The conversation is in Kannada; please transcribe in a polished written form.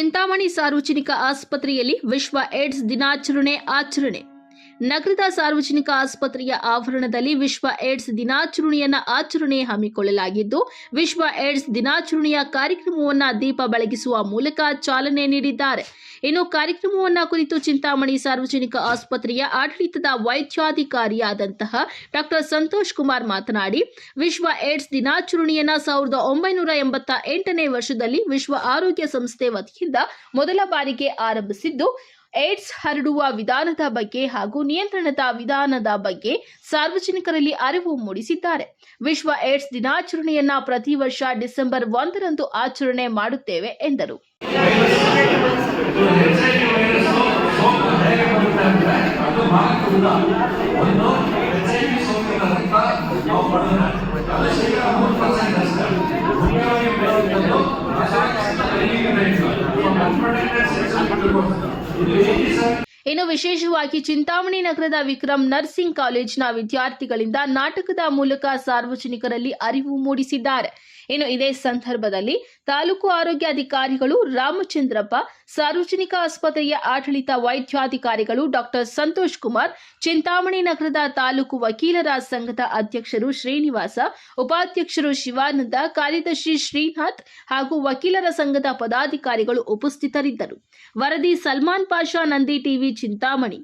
ಚಿಂತಾಮಣಿ ಸಾರ್ವಜನಿಕ ಆಸ್ಪತ್ರೆಯಲ್ಲಿ ವಿಶ್ವ ಏಡ್ಸ್ ದಿನಾಚರಣೆ ಆಚರಣೆ. ನಗರದ ಸಾರ್ವಜನಿಕ ಆಸ್ಪತ್ರೆಯ ಆವರಣದಲ್ಲಿ ವಿಶ್ವ ಏಡ್ಸ್ ದಿನಾಚರಣೆಯನ್ನು ಆಚರಣೆ ಹಮ್ಮಿಕೊಳ್ಳಲಾಗಿದ್ದು, ವಿಶ್ವ ಏಡ್ಸ್ ದಿನಾಚರಣೆಯ ಕಾರ್ಯಕ್ರಮವನ್ನು ದೀಪ ಬೆಳಗಿಸುವ ಮೂಲಕ ಚಾಲನೆ ನೀಡಿದ್ದಾರೆ. ಇನ್ನು ಕಾರ್ಯಕ್ರಮವನ್ನು ಕುರಿತು ಚಿಂತಾಮಣಿ ಸಾರ್ವಜನಿಕ ಆಸ್ಪತ್ರೆಯ ಆಡಳಿತದ ವೈದ್ಯಾಧಿಕಾರಿಯಾದಂತಹ ಡಾಕ್ಟರ್ ಸಂತೋಷ್ ಕುಮಾರ್ ಮಾತನಾಡಿ, ವಿಶ್ವ ಏಡ್ಸ್ ದಿನಾಚರಣೆಯನ್ನು 1988ನೇ ವರ್ಷದಲ್ಲಿ ವಿಶ್ವ ಆರೋಗ್ಯ ಸಂಸ್ಥೆ ವತಿಯಿಂದ ಮೊದಲ ಬಾರಿಗೆ ಆರಂಭಿಸಿದ್ದು, ಏಡ್ಸ್ ಹರಡುವ ವಿಧಾನದ ಬಗ್ಗೆ ಹಾಗೂ ನಿಯಂತ್ರಣದ ವಿಧಾನದ ಬಗ್ಗೆ ಸಾರ್ವಜನಿಕರಲ್ಲಿ ಅರಿವು ಮೂಡಿಸಿದ್ದಾರೆ. ವಿಶ್ವ ಏಡ್ಸ್ ದಿನಾಚರಣೆಯನ್ನ ಪ್ರತಿ ವರ್ಷ ಡಿಸೆಂಬರ್ 1ರಂದು ಆಚರಣೆ ಮಾಡುತ್ತೇವೆ ಎಂದರು. ಇನ್ನು ವಿಶೇಷವಾಗಿ ಚಿಂತಾಮಣಿ ನಗರದ ವಿಕ್ರಮ್ ನರ್ಸಿಂಗ್ ಕಾಲೇಜಿನ ವಿದ್ಯಾರ್ಥಿಗಳಿಂದ ನಾಟಕದ ಮೂಲಕ ಸಾರ್ವಜನಿಕರಲ್ಲಿ ಅರಿವು ಮೂಡಿಸಿದ್ದಾರೆ. ಇನ್ನು ಇದೇ ಸಂದರ್ಭದಲ್ಲಿ ತಾಲೂಕು ಆರೋಗ್ಯಾಧಿಕಾರಿಗಳು ರಾಮಚಂದ್ರಪ್ಪ, ಸಾರ್ವಜನಿಕ ಆಸ್ಪತ್ರೆಯ ಆಡಳಿತ ವೈದ್ಯಾಧಿಕಾರಿಗಳು ಡಾಕ್ಟರ್ ಸಂತೋಷ್ ಕುಮಾರ್, ಚಿಂತಾಮಣಿ ನಗರದ ತಾಲೂಕು ವಕೀಲರ ಸಂಘದ ಅಧ್ಯಕ್ಷರು ಶ್ರೀನಿವಾಸ, ಉಪಾಧ್ಯಕ್ಷರು ಶಿವಾನಂದ, ಕಾರ್ಯದರ್ಶಿ ಶ್ರೀನಾಥ್ ಹಾಗೂ ವಕೀಲರ ಸಂಘದ ಪದಾಧಿಕಾರಿಗಳು ಉಪಸ್ಥಿತರಿದ್ದರು. ವರದಿ ಸಲ್ಮಾನ್ ಪಾಷಾ, ನಂದಿ ಟಿವಿ, ಚಿಂತಾಮಣಿ.